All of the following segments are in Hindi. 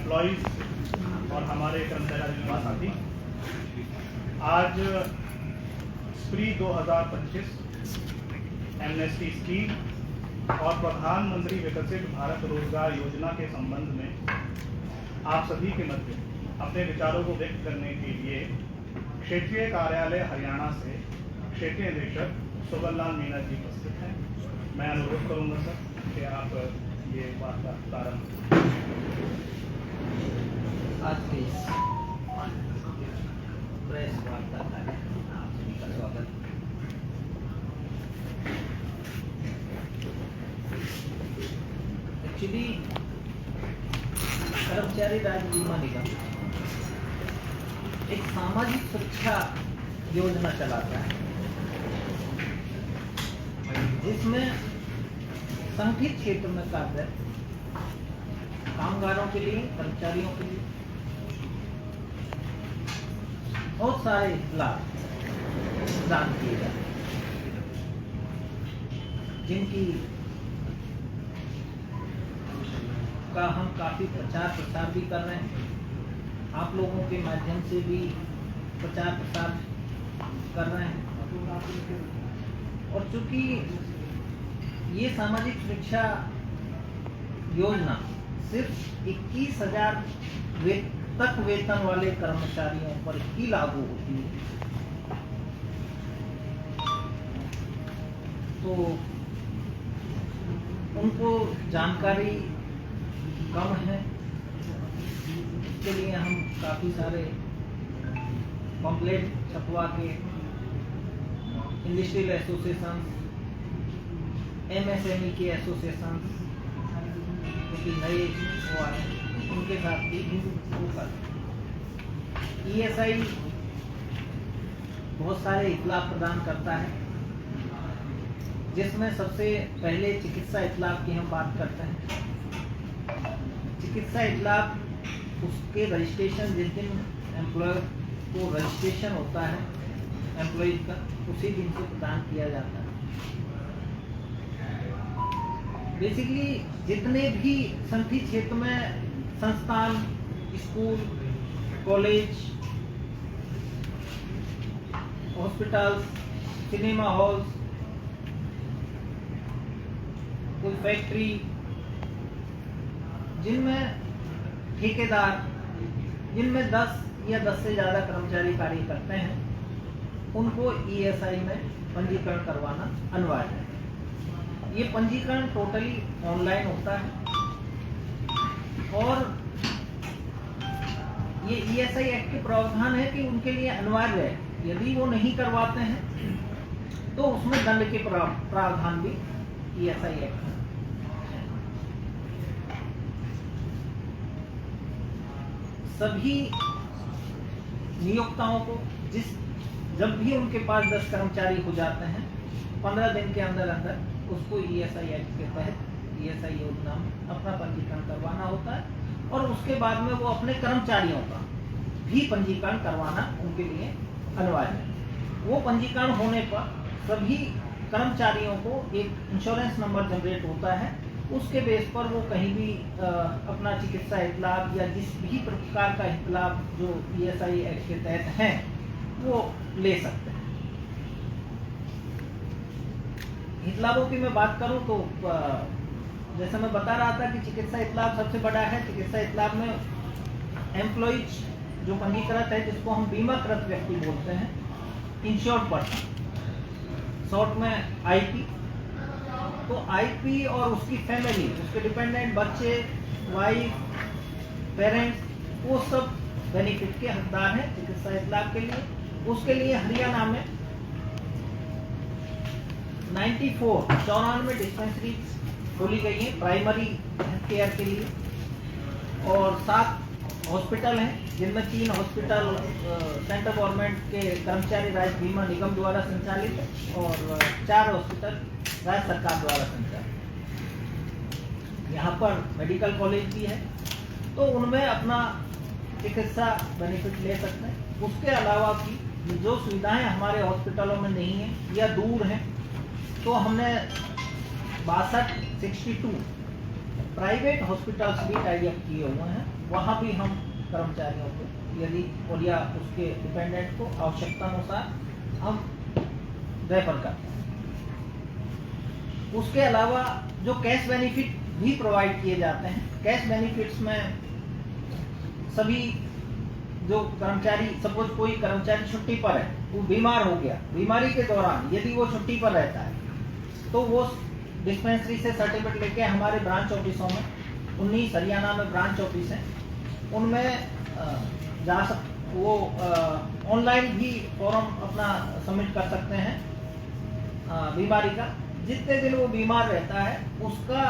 एम्प्लॉयज़ और हमारे कर्मचारी साथी, आज स्प्री 2025 एमनेस्टी स्कीम और प्रधानमंत्री विकसित भारत रोजगार योजना के संबंध में आप सभी के मध्य अपने विचारों को व्यक्त करने के लिए क्षेत्रीय कार्यालय हरियाणा से क्षेत्रीय निदेशक सुबल लाल मीणा जी उपस्थित हैं। मैं अनुरोध करूंगा सर कि आप ये वार्ता प्रारंभ। आज के इस प्रेस वार्ता कार्यक्रम में आप सभी का स्वागत। एक्चुअली कर्मचारी राज्य बीमा निगम एक सामाजिक सुरक्षा योजना चलाता है, जिसमें संगठित क्षेत्र में कार्यरत कामगारों के लिए, कर्मचारियों के लिए बहुत सारे लाभ प्रदान किए जाते हैं, जिनकी का हम काफी प्रचार प्रसार भी कर रहे हैं। आप लोगों के माध्यम से भी प्रचार प्रसार कर रहे हैं। और चूंकि ये सामाजिक सुरक्षा योजना सिर्फ 21,000 तक वेतन वाले कर्मचारियों पर ही लागू होती है, तो उनको जानकारी कम है। इसके लिए हम काफी सारे पम्पलेट छपवा के इंडस्ट्रियल एसोसिएशन, एमएसएमई के एसोसिएशन क्योंकि नए वो आए उनके साथ भी वो कर। ईएसआई बहुत सारे इतलाफ प्रदान करता है, जिसमें सबसे पहले चिकित्सा इतलाफ की हम बात करते हैं। चिकित्सा इतलाफ उसके रजिस्ट्रेशन, जिस दिन एम्प्लॉयर को रजिस्ट्रेशन होता है एम्प्लॉय का, उसी दिन से प्रदान किया जाता है। बेसिकली जितने भी संगठित क्षेत्र में संस्थान, school, college, hospitals, cinema halls, कोई फैक्ट्री, जिनमें ठेकेदार, जिनमें 10 या 10 से ज़्यादा कर्मचारी कार्य करते हैं, उनको ईएसआई में पंजीकरण करवाना अनिवार्य है। ये पंजीकरण टोटली ऑनलाइन होता है और ये ईएसआई एक्ट के प्रावधान है कि उनके लिए अनिवार्य है। यदि वो नहीं करवाते हैं तो उसमें दंड के प्रावधान भी ईएसआई एक्ट में। सभी नियोक्ताओं को जब भी उनके पास 10 कर्मचारी हो जाते हैं, 15 दिन के अंदर अंदर उसको ईएसआई एक्ट के तहत ईएसआई योजना में अपना पंजीकरण करवाना होता है और उसके बाद में वो अपने कर्मचारियों का भी पंजीकरण करवाना उनके लिए अनिवार्य है। वो पंजीकरण होने पर सभी कर्मचारियों को एक इंश्योरेंस नंबर जनरेट होता है। उसके बेस पर वो कहीं भी अपना चिकित्सा इतलाफ या जिस भी प्रकार का इतलाफ जो ईएसआई एक्ट के तहत है वो ले सकते हैं। इतलाफों की मैं बात करूं तो जैसे मैं बता रहा था कि चिकित्सा इतलाफ सबसे बड़ा है। चिकित्सा इतलाफ में एम्प्लॉइज जो पंजीकृत है, जिसको हम बीमाकृत व्यक्ति बोलते हैं, इंश्योर्ड पर्सन, शॉर्ट में आईपी, तो आईपी और उसकी फैमिली, उसके डिपेंडेंट, बच्चे, वाइफ, पेरेंट्स, वो सब बेनिफिट के हकदार हैं चिकित्सा इतलाफ के लिए। उसके लिए हरियाणा में 94 डिस्पेंसरी खोली गई है प्राइमरी हेल्थ केयर के लिए, और 7 हॉस्पिटल हैं, जिनमें 3 हॉस्पिटल सेंट्रल गवर्नमेंट के कर्मचारी राज्य बीमा निगम द्वारा संचालित और 4 हॉस्पिटल राज्य सरकार द्वारा संचालित। यहाँ पर मेडिकल कॉलेज भी है, तो उनमें अपना चिकित्सा बेनिफिट ले सकते हैं। उसके अलावा भी जो सुविधाएं हमारे हॉस्पिटलों में नहीं है या दूर हैं, तो हमने 62 प्राइवेट हॉस्पिटल्स भी टाई अप किए हुए हैं, वहाँ भी हम कर्मचारियों को यदि और या उसके डिपेंडेंट को आवश्यकता अनुसार हम रेफर करते हैं। उसके अलावा जो कैश बेनिफिट भी प्रोवाइड किए जाते हैं, कैश बेनिफिट्स में सभी जो कर्मचारी, सपोज कोई कर्मचारी छुट्टी पर है, वो बीमार हो गया, बीमारी के दौरान यदि वो छुट्टी पर रहता है तो वो डिस्पेंसरी से सर्टिफिकेट लेके हमारे ब्रांच ऑफिसों में, 19 हरियाणा में ब्रांच ऑफिस हैं, उनमें जा वो ऑनलाइन भी फॉर्म अपना सबमिट कर सकते हैं बीमारी का। जितने दिन वो बीमार रहता है उसका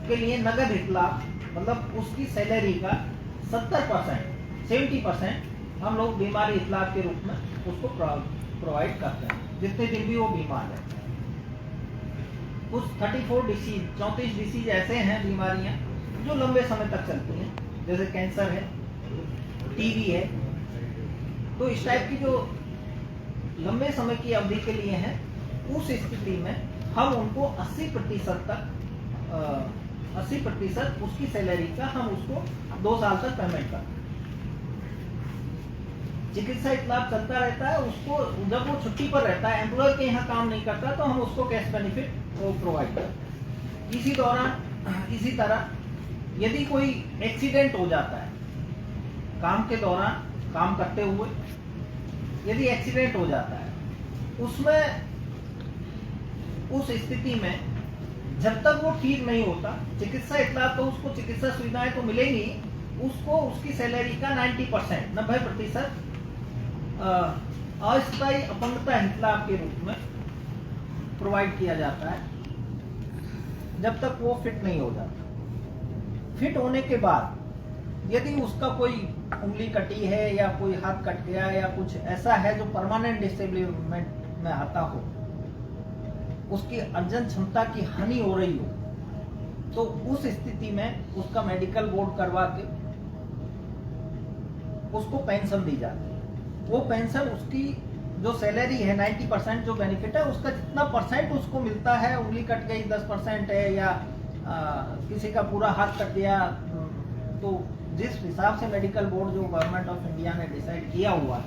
के लिए नगद इतलाफ, मतलब उसकी सैलरी का 70%, 70% हम लोग बीमारी इतलाफ के रूप में उसको प्रोवाइड करते हैं, जितने दिन भी वो बीमार रहता है। कुछ 34 डिसीज ऐसे हैं, बीमारियां जो लंबे समय तक चलती हैं, जैसे कैंसर है, टीबी है। तो इस टाइप की जो लंबे समय की अवधि के लिए है, उस स्थिति में हम उनको 80% तक 80% उसकी सैलरी का हम उसको 2 साल तक पेमेंट करते हैं। चिकित्सा इतलाफ चलता रहता है, उसको जब वो छुट्टी पर रहता है, एम्प्लॉयर के यहाँ काम नहीं करता, तो हम उसको कैश बेनिफिट वो प्रोवाइड करते हैं। इसी दौरान इसी तरह यदि कोई एक्सीडेंट हो जाता है काम के दौरान, काम करते हुए यदि एक्सीडेंट हो जाता है, उसमें उस स्थिति में जब तक वो ठीक नहीं होता, चिकित्सा इतलाफ तो उसको चिकित्सा सुविधाएं तो मिलेंगी, उसको उसकी सैलरी का 90%, 90% अस्थायी अपंगता इतलाफ के रूप में प्रोवाइड किया जाता है, जब तक वो फिट नहीं हो जाता। फिट होने के बाद यदि उसका कोई उंगली कटी है या कोई हाथ कट गया या कुछ ऐसा है जो परमानेंट डिसेबलमेंट में आता हो, उसकी अर्जन क्षमता की हानि हो रही हो, तो उस स्थिति में उसका मेडिकल बोर्ड करवा के उसको पेंशन दी जाती है। वो पेंशन उसकी जो सैलरी है 90% जो बेनिफिट है, उसका जितना परसेंट उसको मिलता है, उंगली कट गई 10% है या किसी का पूरा हाथ कट गया, तो जिस हिसाब से मेडिकल बोर्ड जो गवर्नमेंट ऑफ इंडिया ने डिसाइड किया हुआ है,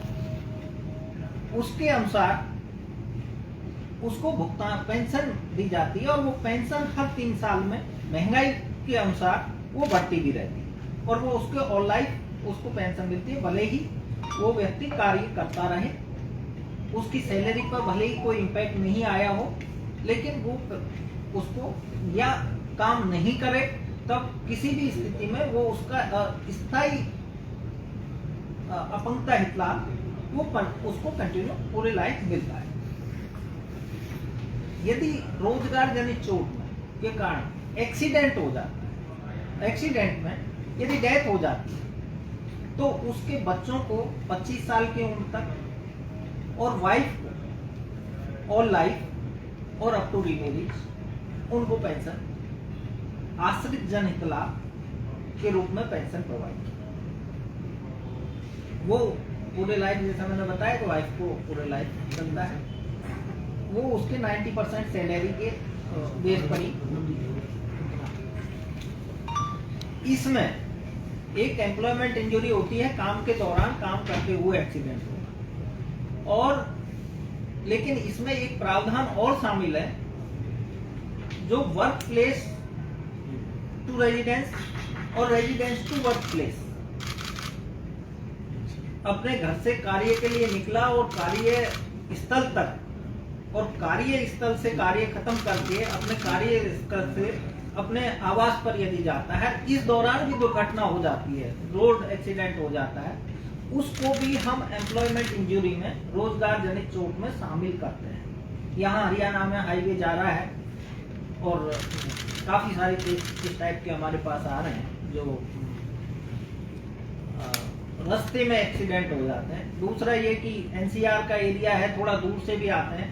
उसके अनुसार उसको भुगतान पेंशन दी जाती है। और वो पेंशन हर 3 साल में महंगाई के अनुसार वो बढ़ती भी रहती है, और वो उसके ऑल लाइफ उसको पेंशन मिलती है, भले ही वो व्यक्ति कार्य करता रहे, उसकी सैलरी पर भले ही कोई इम्पैक्ट नहीं आया हो, लेकिन वो उसको या काम नहीं करे, तब किसी भी स्थिति में वो उसका स्थायी अपंगता इतलाफ वो उसको कंटिन्यू पूरे लाइफ मिलता है। यदि रोजगार जनित चोट के कारण एक्सीडेंट हो जाता है, एक्सीडेंट में यदि डेथ हो जाती है, तो उसके बच्चों को 25 साल की उम्र तक और वाइफ को ऑल लाइफ और अप टू रिमेरिज उनको पेंशन आश्रित जन हितलाभ के रूप में पेंशन प्रोवाइड की। वो पूरे लाइफ, जैसा मैंने बताया, तो वाइफ को पूरे लाइफ चलता है, वो उसके 90% सैलरी के बेस पर ही। इसमें एक एम्प्लॉयमेंट इंजरी होती है, काम के दौरान काम करते हुए एक्सीडेंट हो, और लेकिन इसमें एक प्रावधान और शामिल है, जो वर्क प्लेस टू रेजिडेंस और रेजिडेंस टू वर्क प्लेस, अपने घर से कार्य के लिए निकला और कार्य स्थल तक, और कार्य स्थल से कार्य खत्म करके अपने कार्य स्थल से अपने आवास पर यदि जाता है, इस दौरान भी दुर्घटना हो जाती है, रोड एक्सीडेंट हो जाता है, उसको भी हम एम्प्लॉयमेंट इंजरी में, रोजगार जनित चोट में शामिल करते हैं। यहाँ हरियाणा में हाईवे जा रहा है और काफी सारे केस इस टाइप के हमारे पास आ रहे हैं, जो रास्ते में एक्सीडेंट हो जाते हैं। दूसरा ये कि एनसीआर का एरिया है, थोड़ा दूर से भी आते हैं,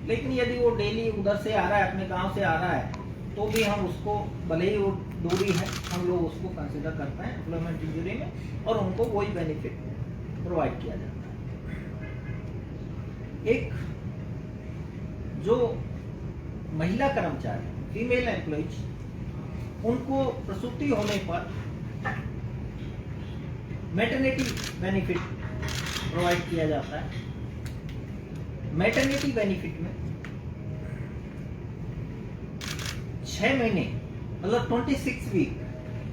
लेकिन यदि वो डेली उधर से आ रहा है, अपने गांव से आ रहा है, तो भी हम उसको, भले ही वो दूरी है, हम लोग उसको कंसिडर करते हैं एम्प्लॉयमेंट इंजरी में, और उनको वही बेनिफिट प्रोवाइड किया जाता है। एक जो महिला कर्मचारी, फीमेल एम्प्लॉइज, उनको प्रसूति होने पर मैटरनिटी बेनिफिट प्रोवाइड किया जाता है। मैटरनिटी बेनिफिट में 6 महीने मतलब 26 वीक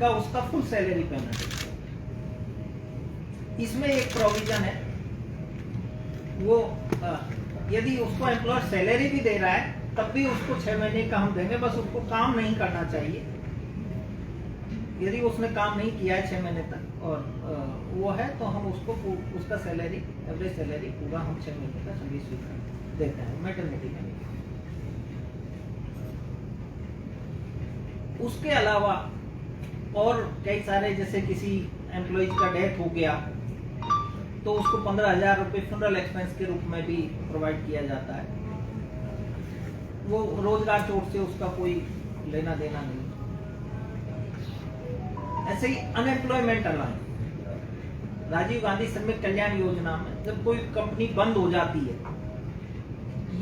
का उसका फुल सैलरी पेमेंट है। इसमें एक प्रोविजन है, वो यदि उसको एम्प्लॉयर सैलरी भी दे रहा है तब भी उसको 6 महीने का हम देंगे, बस उसको काम नहीं करना चाहिए। यदि उसने काम नहीं किया है 6 महीने तक और वो है तो हम उसको उसका सैलरी, एवरेज सैलरी पूरा हम 6 महीने का सर्विस देते हैं मैटरनिटी में। उसके अलावा और कई सारे, जैसे किसी एम्प्लॉयज का डेथ हो गया तो उसको 15,000 रुपये फ्यूनरल एक्सपेंस के रूप में भी प्रोवाइड किया जाता है। वो रोजगार चोट से उसका कोई लेना देना नहीं। ऐसे ही अनएम्प्लॉयमेंट अलाउंस, राजीव गांधी श्रमिक कल्याण योजना में जब कोई कंपनी बंद हो जाती है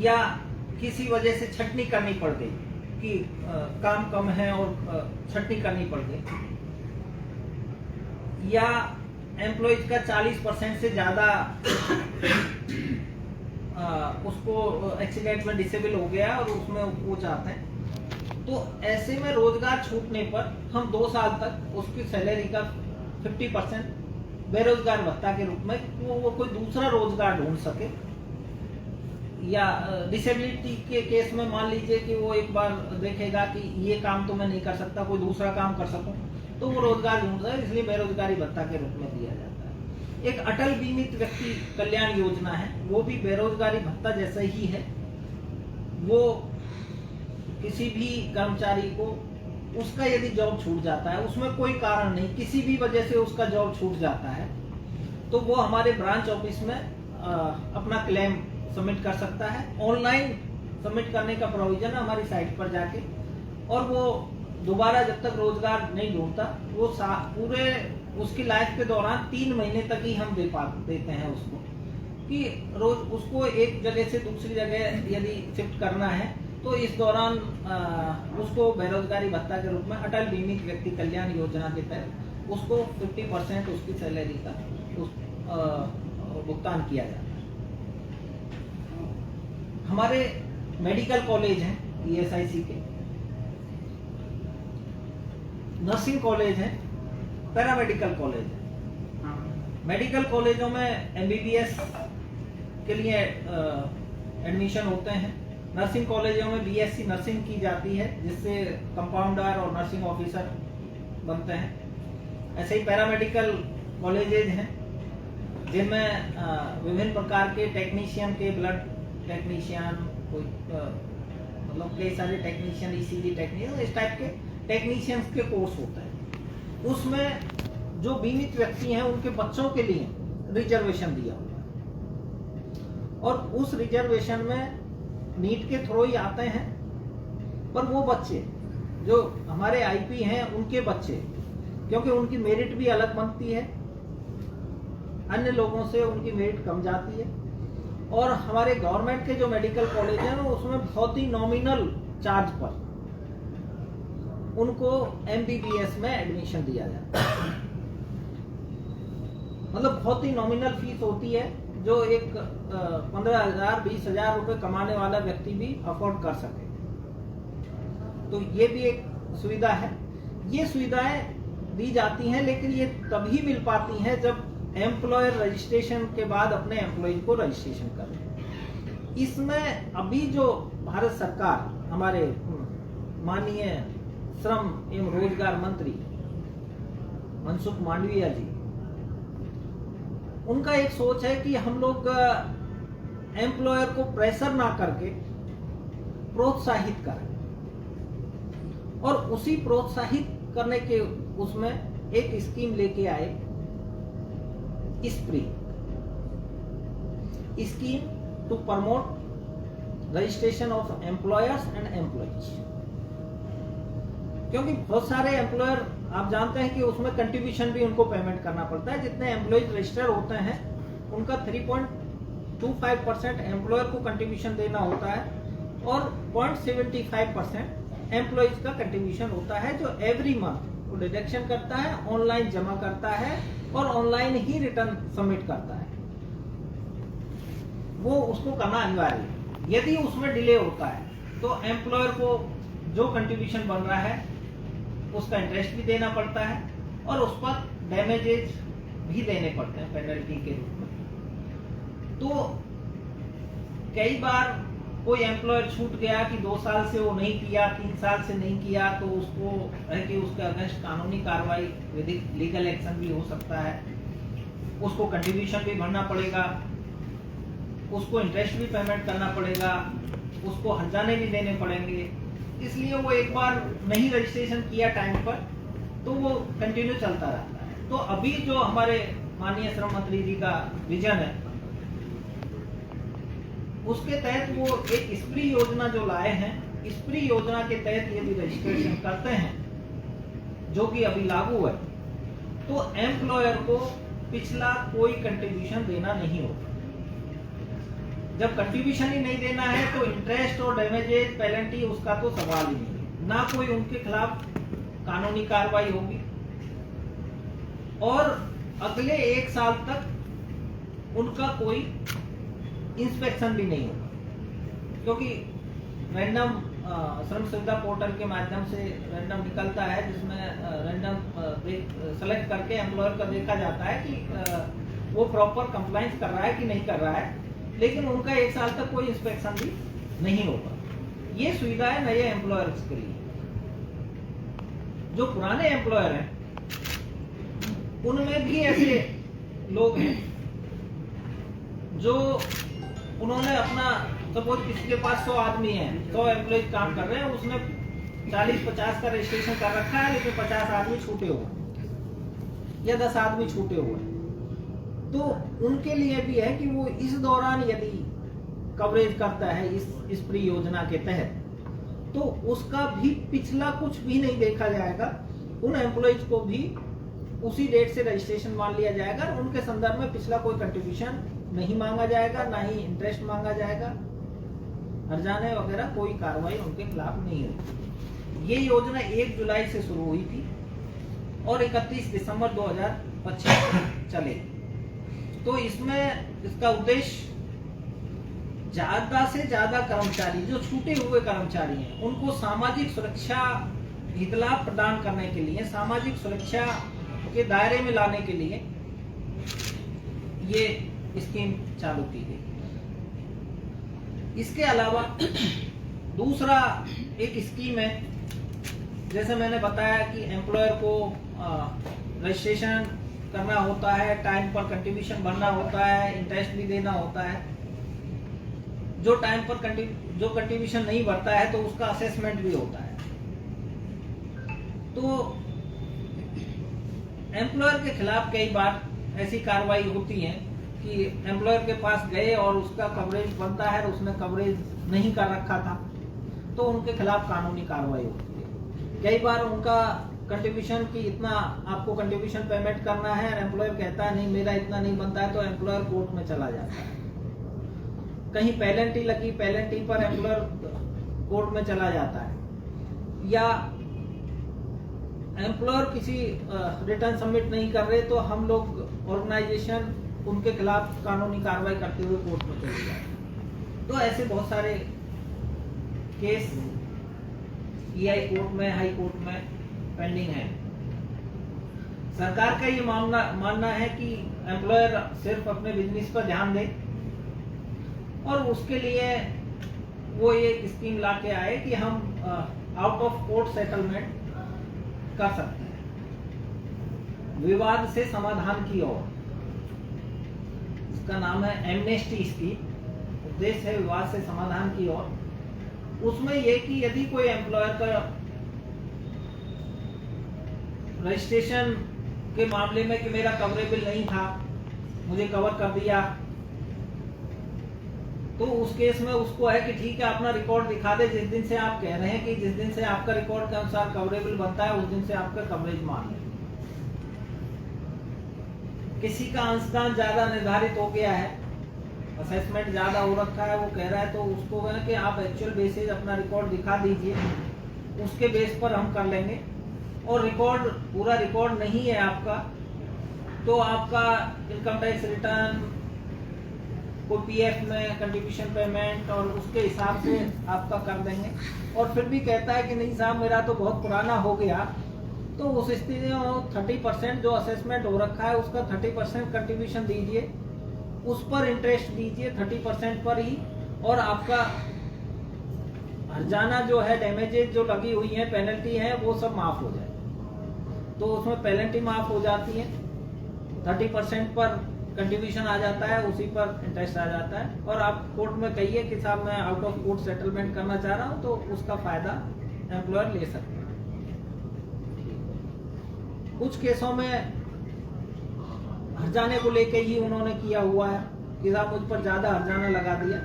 या किसी वजह से छटनी करनी पड़ गई कि काम कम है और छटनी करनी पड़ गई, या एम्प्लॉयज का 40% से ज्यादा उसको एक्सीडेंट में डिसेबल हो गया और उसमें वो चाहते हैं, तो ऐसे में रोजगार छूटने पर हम 2 साल तक उसकी सैलरी का 50% बेरोजगार भत्ता के रूप में वो कोई दूसरा रोजगार ढूंढ सके। या डिसेबिलिटी के केस में मान लीजिए कि वो एक बार देखेगा कि ये काम तो मैं नहीं कर सकता, कोई दूसरा काम कर सकूं, तो वो रोजगार ढूंढ रहा है, इसलिए बेरोजगारी भत्ता के रूप में दिया जाता है। एक अटल बीमित व्यक्ति कल्याण योजना है, वो भी बेरोजगारी भत्ता जैसा ही है। वो किसी भी कर्मचारी को उसका यदि जॉब छूट जाता है, उसमें कोई कारण नहीं, किसी भी वजह से उसका जॉब छूट जाता है, तो वो हमारे ब्रांच ऑफिस में अपना क्लेम सबमिट कर सकता है। ऑनलाइन सबमिट करने का प्रोविजन है हमारी साइट पर जाके, और वो दोबारा जब तक रोजगार नहीं ढूंढता, वो पूरे उसकी लाइफ के दौरान 3 महीने तक ही हम देते हैं उसको, कि रोज उसको एक जगह से दूसरी जगह यदि शिफ्ट करना है तो इस दौरान उसको बेरोजगारी भत्ता के रूप में अटल बीमित व्यक्ति कल्याण योजना के तहत उसको 50% उसकी सैलरी का भुगतान किया जाता है। हमारे मेडिकल कॉलेज हैं ESIC के, नर्सिंग कॉलेज है, पैरामेडिकल कॉलेज है। मेडिकल कॉलेजों में MBBS के लिए एडमिशन होते हैं। नर्सिंग कॉलेजों में BSc नर्सिंग की जाती है, जिससे कंपाउंडर और नर्सिंग ऑफिसर बनते हैं। ऐसे ही पैरामेडिकल कॉलेजेज हैं जिनमें विभिन्न प्रकार के टेक्नीशियन के, ब्लड टेक्नीशियन, मतलब कई सारे टेक्नीशियन, ECG टेक्नीशियन, इस टाइप के टेक्नीशियंस के कोर्स होते हैं। उसमें जो बीमित व्यक्ति हैं उनके बच्चों के लिए रिजर्वेशन दिया हुआ है, और उस रिजर्वेशन में नीट के थ्रू ही आते हैं। पर वो बच्चे जो हमारे IP हैं, उनके बच्चे, क्योंकि उनकी मेरिट भी अलग बनती है, अन्य लोगों से उनकी मेरिट कम जाती है, और हमारे गवर्नमेंट के जो मेडिकल कॉलेज हैं उसमें बहुत ही नॉमिनल चार्ज पर उनको MBBS में एडमिशन दिया जाता है। मतलब बहुत ही नॉमिनल फीस होती है, जो एक 15,000 20,000 रुपए कमाने वाला व्यक्ति भी अफोर्ड कर सके। तो ये भी एक सुविधा है। ये सुविधाएं दी जाती हैं, लेकिन ये तभी मिल पाती हैं जब एम्प्लॉयर रजिस्ट्रेशन के बाद अपने एम्प्लॉय को रजिस्ट्रेशन करें। इसमें अभी जो भारत सरकार, हमारे माननीय श्रम एवं रोजगार मंत्री मनसुख मांडविया जी, उनका एक सोच है कि हम लोग एम्प्लॉयर को प्रेशर ना करके प्रोत्साहित करें, और उसी प्रोत्साहित करने के उसमें एक स्कीम लेके आए, scheme to promote registration of employers and employees. क्योंकि बहुत सारे एम्प्लॉयर, आप जानते हैं कि उसमें कंट्रीब्यूशन भी उनको पेमेंट करना पड़ता है। जितने एम्प्लॉयज रजिस्टर होते हैं उनका 3.25% एम्प्लॉयर को कंट्रीब्यूशन देना होता है, और 0.75% एम्प्लॉइज का कंट्रीब्यूशन होता है जो एवरी मंथ वो डिडक्शन करता है, ऑनलाइन जमा करता है और ऑनलाइन ही रिटर्न सबमिट करता है। वो उसको करना अनिवार्य है। यदि उसमें डिले होता है तो एम्प्लॉयर को जो कंट्रीब्यूशन बन रहा है उसका इंटरेस्ट भी देना पड़ता है और उस पर डैमेजेस भी देने पड़ते हैं पेनल्टी के रूप में। तो कई बार कोई एम्प्लॉयर छूट गया कि 2 साल से वो नहीं किया, 3 साल से नहीं किया, तो उसको है कि उसके अगेंस्ट कानूनी कार्रवाई विधिक लीगल एक्शन भी हो सकता है। उसको कंट्रीब्यूशन भी भरना पड़ेगा, उसको इंटरेस्ट भी पेमेंट करना पड़ेगा, उसको हर्जाने भी देने पड़ेंगे। इसलिए वो एक बार नहीं रजिस्ट्रेशन किया टाइम पर तो वो कंटिन्यू चलता रहता है। तो अभी जो हमारे माननीय श्रम मंत्री जी का विजन है उसके तहत वो एक स्प्री योजना जो लाए हैं, स्प्री योजना के तहत यदि रजिस्ट्रेशन करते हैं जो कि अभी लागू है तो एम्प्लॉयर को पिछला कोई कंट्रीब्यूशन देना नहीं होगा। जब कंट्रीब्यूशन ही नहीं देना है तो इंटरेस्ट और डैमेजेज पेनल्टी उसका तो सवाल ही नहीं है, ना कोई उनके खिलाफ कानूनी कार्रवाई होगी और अगले 1 साल तक उनका कोई इंस्पेक्शन भी नहीं होगा, क्योंकि रैंडम श्रम सुविधा पोर्टल के माध्यम से रैंडम निकलता है जिसमें रैंडम सेलेक्ट करके एम्प्लॉयर का देखा जाता है कि वो प्रॉपर कंप्लायंस कर रहा है कि नहीं कर रहा है, लेकिन उनका 1 साल तक कोई इंस्पेक्शन भी नहीं होगा। ये सुविधा है नए एम्प्लॉयर्स के लिए। जो पुराने एम्प्लॉयर हैं उनमें भी ऐसे लोग हैं जो उन्होंने अपना सपोज किसी के पास 100 आदमी है, 100 एम्प्लॉय काम कर रहे हैं, उसने 40-50 का रजिस्ट्रेशन कर रखा है लेकिन 50 आदमी छूटे हुए या 10 आदमी छूटे हुए, तो उनके लिए भी है कि वो इस दौरान यदि कवरेज करता है इस प्री योजना के तहत तो उसका भी पिछला कुछ भी नहीं देखा जाएगा। उन एम्प्लॉइज को भी उसी डेट से रजिस्ट्रेशन मान लिया जाएगा, उनके संदर्भ में पिछला कोई कंट्रीब्यूशन नहीं मांगा जाएगा, ना ही इंटरेस्ट मांगा जाएगा, हर्जाने वगैरह कोई कार्रवाई उनके खिलाफ नहीं होगी। ये योजना 1 जुलाई से शुरू हुई थी और 31 दिसंबर 2025 चलेगी। तो इसमें इसका उद्देश्य ज्यादा से ज्यादा कर्मचारी जो छूटे हुए कर्मचारी हैं उनको सामाजिक सुरक्षा हित लाभ प्रदान करने के लिए, सामाजिक सुरक्षा के दायरे में लाने के लिए ये स्कीम चालू की गई। इसके अलावा दूसरा एक स्कीम है, जैसे मैंने बताया कि एम्प्लॉयर को रजिस्ट्रेशन करना होता है, टाइम पर कंट्रीब्यूशन भरना होता है, इंटरेस्ट भी देना होता है। जो टाइम पर जो कंट्रीब्यूशन नहीं भरता है तो उसका असेसमेंट भी होता है। तो एम्प्लॉयर के खिलाफ कई बार ऐसी कार्रवाई होती है कि एम्प्लॉयर के पास गए और उसका कवरेज बनता है, उसने कवरेज नहीं कर रखा था, तो उनके खिलाफ कानूनी कार्रवाई होती है। कई बार उनका कंट्रीब्यूशन की इतना आपको कंट्रीब्यूशन पेमेंट करना है और एम्प्लॉयर कहता है नहीं मेरा इतना नहीं बनता है, तो एम्प्लॉयर कोर्ट में चला जाता है। कहीं पेनल्टी लगी, पेनल्टी पर एम्प्लॉयर कोर्ट में चला जाता है, या एम्प्लॉयर किसी रिटर्न सबमिट नहीं कर रहे तो हम लोग ऑर्गेनाइजेशन उनके खिलाफ कानूनी कार्रवाई करते हुए कोर्ट में चले जाते हैं। तो ऐसे बहुत सारे केस EI कोर्ट में, हाई कोर्ट में पेंडिंग है। सरकार का ये मानना है कि एम्प्लॉयर सिर्फ अपने बिजनेस पर ध्यान दे और उसके लिए वो एक स्कीम ला के आए कि हम आउट ऑफ कोर्ट सेटलमेंट कर सकते हैं, विवाद से समाधान की ओर। इसका नाम है एमनेस्टी स्कीम। उद्देश्य है विवाद से समाधान की ओर। उसमें यह कि यदि कोई एम्प्लॉयर का रजिस्ट्रेशन के मामले में कि मेरा कवरेबल नहीं था, मुझे कवर कर दिया, तो उस केस में उसको है कि ठीक है अपना रिकॉर्ड दिखा दे, जिस दिन से आप कह रहे हैं कि जिस दिन से आपका रिकॉर्ड के अनुसार कवरेबल बनता है उस दिन से आपका कवरेज मान ले। किसी का अंशदान ज्यादा निर्धारित हो गया है, असेसमेंट ज्यादा हो रखा है, वो कह रहा है, तो उसको है कि आप एक्चुअल बेसिस अपना रिकॉर्ड दिखा दीजिए उसके बेस पर हम कर लेंगे। और रिकॉर्ड पूरा रिकॉर्ड नहीं है आपका, तो आपका इनकम टैक्स रिटर्न को पीएफ में कंट्रीब्यूशन पेमेंट और उसके हिसाब से आपका कर देंगे। और फिर भी कहता है कि नहीं साहब मेरा तो बहुत पुराना हो गया, तो उस स्थिति में 30% जो असेसमेंट हो रखा है उसका 30% कंट्रीब्यूशन दीजिए, उस पर इंटरेस्ट दीजिए 30% पर ही, और आपका हर्जाना जो है, डैमेजेज जो लगी हुई है, पेनल्टी है, वो सब माफ हो जाए। तो उसमें पेनल्टी माफ हो जाती है, 30% पर कंट्रीब्यूशन आ जाता है, उसी पर इंटरेस्ट आ जाता है। और आप कोर्ट में कहिए कि साहब मैं आउट ऑफ कोर्ट सेटलमेंट करना चाह रहा हूँ, तो उसका फायदा एम्प्लॉयर ले सकते हैं। कुछ केसों में हर्जाने को लेके ही उन्होंने किया हुआ है कि साहब मुझ पर ज्यादा हर्जाना लगा दिया,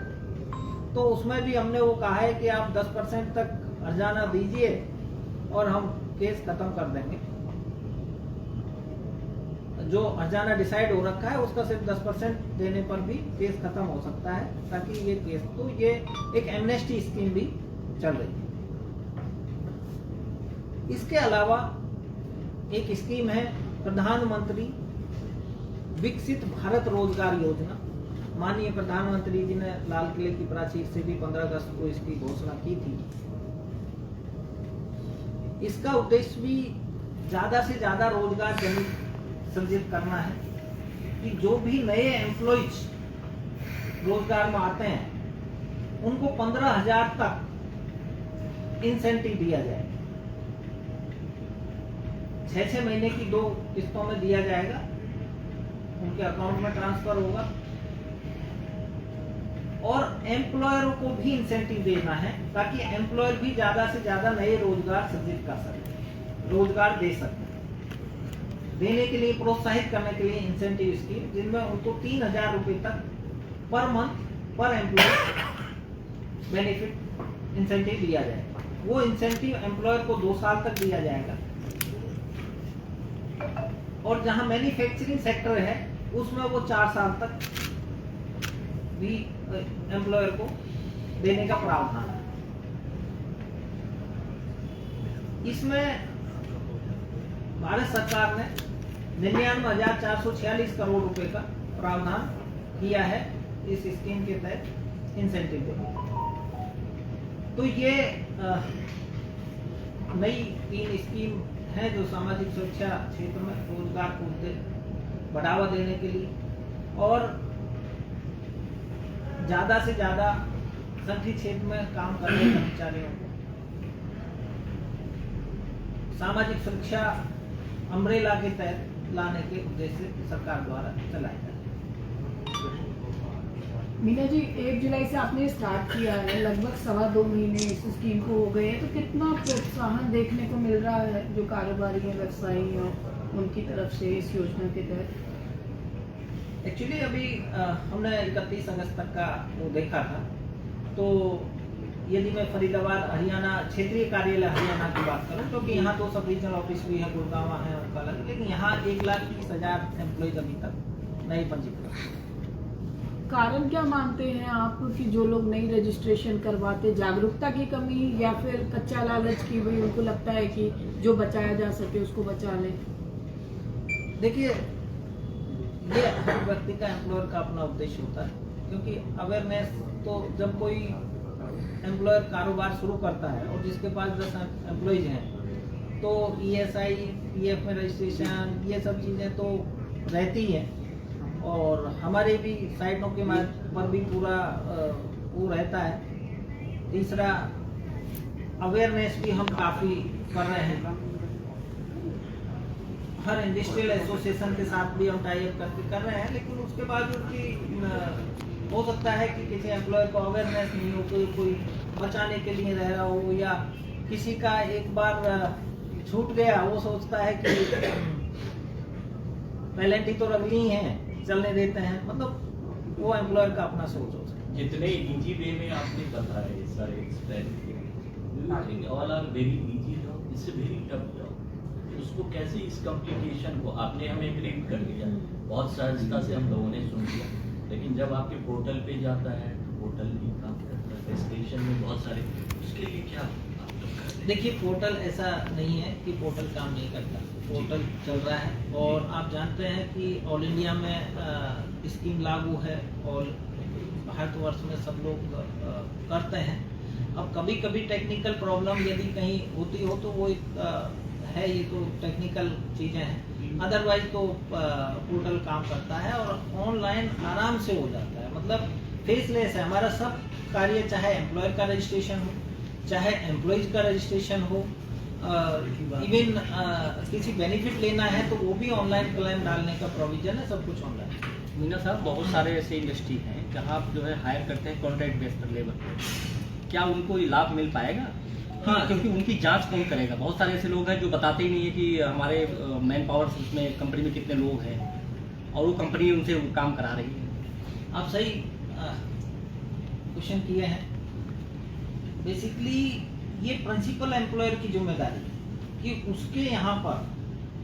तो उसमें भी हमने वो कहा है कि आप 10% तक हर्जाना दीजिए और हम केस खत्म कर देंगे। जो हर्जाना डिसाइड हो रखा है उसका सिर्फ 10% देने पर भी केस खत्म हो सकता है, ताकि ये केस, तो ये एक एमनेस्टी स्कीम भी चल रही है। इसके अलावा एक स्कीम है प्रधानमंत्री विकसित भारत रोजगार योजना। माननीय प्रधानमंत्री जी ने लाल किले की प्राचीर से भी 15 अगस्त को इसकी घोषणा की थी। इसका उद्देश्य भी ज्यादा से ज्यादा रोजगार सृजित करना है कि जो भी नए एम्प्लॉइज रोजगार में आते हैं उनको 15,000 तक इंसेंटिव दिया जाए। 6-6 महीने की 2 किस्तों में दिया जाएगा, उनके अकाउंट में ट्रांसफर होगा। और एम्प्लॉयर को भी इंसेंटिव देना है ताकि एम्प्लॉयर भी ज्यादा से ज्यादा नए रोजगार सृजित कर सके, रोजगार दे सके। देने के लिए, प्रोत्साहित करने के लिए इंसेंटिव स्कीम, जिनमें उनको 3,000 रुपए तक पर मंथ पर एम्प्लॉय बेनिफिट इंसेंटिव दिया जाएगा। वो इंसेंटिव एम्प्लॉयर को 2 साल तक दिया जाएगा। और जहां मैन्युफैक्चरिंग सेक्टर है उसमें वो 4 साल तक भी एम्प्लॉयर को देने का प्रावधान है। इसमें भारत सरकार ने 99,446 करोड़ रुपए का प्रावधान किया है इस स्कीम के तहत इंसेंटिव देने। तो ये नई 3 स्कीम है जो सामाजिक सुरक्षा क्षेत्र में रोजगार को बढ़ावा देने के लिए और ज्यादा से ज्यादा संगठित क्षेत्र में काम कर रहे कर्मचारियों को सामाजिक सुरक्षा अम्ब्रेला के तहत लाने के उद्देश्य से सरकार द्वारा चलाया जाता है। मीना जी, 1 जुलाई से आपने स्टार्ट किया है, लगभग 2.25 महीने इस स्कीम को हो गए हैं, तो कितना प्रोत्साहन देखने को मिल रहा है जो कारोबारी हैं, व्यवसायी हैं, उनकी तरफ से इस योजना के तहत? एक्चुअली अभी हमने 31 अगस्त तक का वो देखा था। तो यदि मैं फरीदाबाद हरियाणा क्षेत्रीय कार्यालय हरियाणा की बात करूं, क्योंकि यहाँ तो सब रीजनल ऑफिस भी है, गुड़गांव है उनका अलग, लेकिन यहाँ 1,30,000 एम्प्लॉयज अभी तक नए पंजीकृत। कारण क्या मानते हैं आप कि जो लोग नई रजिस्ट्रेशन करवाते, जागरूकता की कमी या फिर कच्चा लालच की, भाई उनको लगता है कि जो बचाया जा सके उसको बचा लें? देखिए, ये हर व्यक्ति का, एम्प्लॉयर का अपना उद्देश्य होता है, क्योंकि अवेयरनेस तो जब कोई एम्प्लॉयर कारोबार शुरू करता है और जिसके पास 10 एम्प्लॉयज हैं तो ESI, PF में रजिस्ट्रेशन, ये सब चीज़ें तो रहती हैं। और हमारे भी साइटों के पर भी पूरा वो रहता है। तीसरा, अवेयरनेस भी हम काफ़ी कर रहे हैं। हर इंडस्ट्रियल एसोसिएशन के साथ भी हम टाई अप करके कर रहे हैं, लेकिन उसके बाद हो सकता है कि किसी एम्प्लॉयर को अवेयरनेस नहीं हो, कोई बचाने के लिए रह रहा हो, या किसी का एक बार छूट गया, वो सोचता है कि पेनल्टी तो रगनी है, चलने देते हैं, मतलब वो एम्प्लॉयर का अपना सोच हो सकता है। जितने इजी वे में आपने बताया सारे explain, all are very easy job, इससे वेरी टफ जॉब। उसको कैसे, इस कॉम्प्लिकेशन को आपने हमें ब्रीफ कर दिया, बहुत सहजता से हम लोगों ने सुन लिया, लेकिन जब आपके पोर्टल पे जाता है तो पोर्टल नहीं काम करता है, स्टेशन में बहुत सारे, उसके लिए क्या आप लोग करते हैं? देखिए पोर्टल ऐसा नहीं है कि पोर्टल काम नहीं करता, पोर्टल चल रहा है और आप जानते हैं कि ऑल इंडिया में स्कीम लागू है और भारतवर्ष में सब लोग करते हैं। अब कभी कभी टेक्निकल प्रॉब्लम यदि कहीं होती हो तो वो एक है, ये तो टेक्निकल चीज़ें हैं, अदरवाइज तो पोर्टल काम करता है और ऑनलाइन आराम से हो जाता है, मतलब फेसलेस है हमारा सब कार्य, चाहे एम्प्लॉयर का रजिस्ट्रेशन हो, चाहे एम्प्लॉयज का रजिस्ट्रेशन हो, इवन किसी बेनिफिट लेना है तो वो भी ऑनलाइन क्लेम डालने का प्रोविजन है, सब कुछ ऑनलाइन। मीना साहब, बहुत सारे ऐसे इंडस्ट्री हैं जहाँ आप जो है हायर करते हैं कॉन्ट्रैक्ट बेस पर लेबर पे, क्या उनको ये लाभ मिल पाएगा? हाँ, क्योंकि उनकी जांच कौन करेगा? बहुत सारे ऐसे लोग हैं जो बताते ही नहीं है कि हमारे मैन पावर उसमें कंपनी में कितने लोग हैं और वो कंपनी उनसे काम करा रही है। आप सही क्वेश्चन किए हैं। बेसिकली ये प्रिंसिपल एम्प्लॉयर की जिम्मेदारी है कि उसके यहाँ पर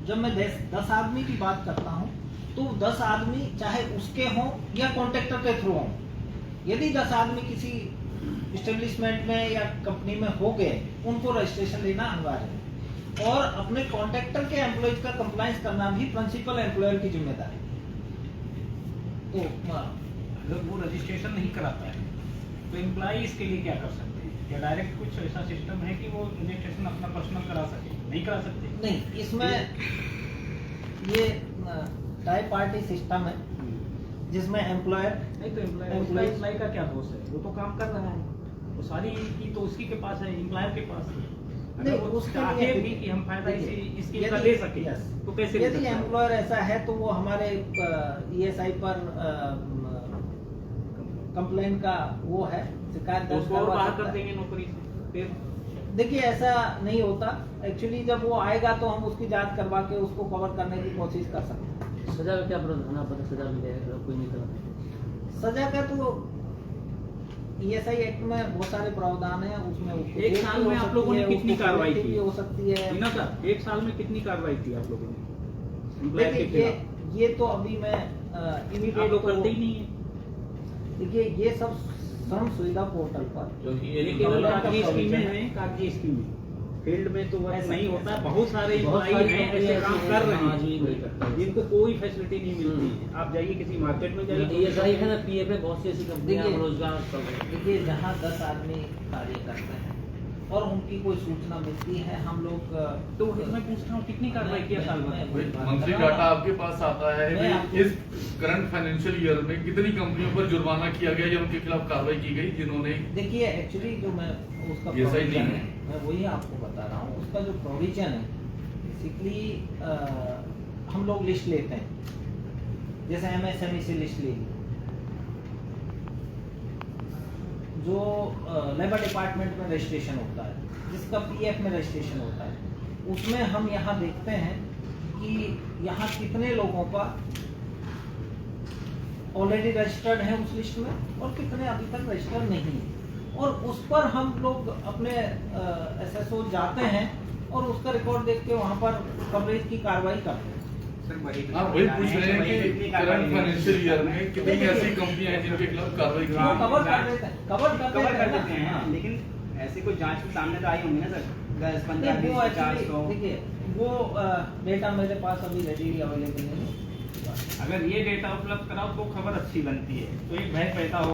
जब मैं 10 आदमी की बात करता हूँ तो 10 आदमी चाहे उसके हों या कॉन्ट्रैक्टर के थ्रू हों, यदि 10 आदमी किसी इस्टेब्लिशमेंट में या कंपनी में हो गए, उनको रजिस्ट्रेशन लेना अनिवार्य है और अपने कॉन्ट्रैक्टर के एम्प्लॉयज का कंप्लायंस करना भी प्रिंसिपल एम्प्लॉयर की जिम्मेदारी है। तो अगर वो रजिस्ट्रेशन नहीं कराता है तो एम्प्लॉय इसके लिए क्या कर सकते हैं, या डायरेक्ट कुछ ऐसा सिस्टम है कि वो रजिस्ट्रेशन अपना पर्सनल करा सके? नहीं करा सकते। नहीं, इसमें ये टाई पार्टी सिस्टम है जिसमें एम्प्लॉयर नहीं तो एम्प्लॉय का क्या दोष है, वो तो काम कर रहा है, वो सारी की तो उसी के पास है, एम्प्लॉयर के पास है। अगर नहीं, वो उसके चाहे लिए भी कि हम फायदा इसकी यदि- ले सके yes, तो कैसे ले यदि सकता है? एम्प्लॉयर ऐसा है तो वो हमारे ESI पर कंप्लेन का वो है, शिकायत तो दर्ज उसको और करवा बाहर सकता कर है। देंगे नौकरी से फिर? देखिए ऐसा नहीं होता, एक्चुअली जब वो आएगा तो हम उसकी जांच करवा के उसको कवर करने की कोशिश कर सकते हैं। सजा का क्या प्रावधान है? पता सजा मिल जाएगा कोई नहीं करा? सजा का तो ESI एक्ट में बहुत सारे प्रावधान है, उसमें उसको एक जेल साल भी हो में आप सकती लोगों ने है, कितनी उसको कार्रवाई penalty की? भी हो सकती है। मीना साहब, एक साल में कितनी कार्रवाई की आप लोगों ने एम्प्लॉयर के देखिए खिलाफ? ये तो अभी मैं आप इमीडिएट लोग करते ही नहीं है। देखिए ये सब श्रम सुविधा पोर्टल पर क्योंकि ये लेकिन गवर्नमेंट का कागजी provision स्कीमें है। हैं, कागजी स्कीमें फील्ड में तो वर्क ऐसा नहीं नहीं होता, है। बहुत सारे बहुत एम्प्लॉई सारी हैं ऐसे काम कंपनियां कर रहे हाँ जी, वही करता हैं है। जिनको कोई फैसिलिटी नहीं मिलती है। आप जाइए किसी मार्केट में जाइए, ESI है ना, PF है, बहुत सी ऐसी कंपनियां देखिए- रोजगार कर रही हैं। देखिए जहाँ 10 आदमी कार्य करते हैं और उनकी कोई सूचना मिलती है, हम लोग तो मैं पूछ रहा हूँ कितनी कार्रवाई किया साल भर? मंथली डाटा आपके पास आता है मैं कि आपको- इस करंट फाइनेंशियल ईयर में कितनी कंपनियों पर जुर्माना किया गया या उनके खिलाफ कार्रवाई की गई जिन्होंने देखिए एक्चुअली जो मैं उसका ये सही प्रोविजन नहीं है, है। मैं वही आपको बता रहा हूँ, उसका जो प्रोविजन है बेसिकली हम लोग लिस्ट लेते हैं, जैसे MSME से लिस्ट ले ली, जो लेबर डिपार्टमेंट में रजिस्ट्रेशन होता है, जिसका PF में रजिस्ट्रेशन होता है, उसमें हम यहाँ देखते हैं कि यहाँ कितने लोगों का ऑलरेडी रजिस्टर्ड है उस लिस्ट में और कितने अभी तक रजिस्टर्ड नहीं है, और उस पर हम लोग अपने SSO जाते हैं और उसका रिकॉर्ड देख के वहाँ पर कवरेज की कार्रवाई करते हैं। आप वही पूछ रहे हैं कि करंट फाइनेंशियल ईयर में कितनी ऐसी कंपनियां हैं जिनके खिलाफ कार्रवाई की वो गई? कवर कर देते हैं, कवर कर देते हैं हैं, ना। लेकिन ऐसी कोई जांच के सामने तो आई होंगी ना सर? 10, 15, नहीं, 20, वो 50, एक्चुअली 100। देखिए वो डेटा मेरे पास अभी रेडी अवेलेबल नहीं है। अगर ये डेटा उपलब्ध कराओ तो खबर अच्छी बनती है, तो एक भय पैदा हो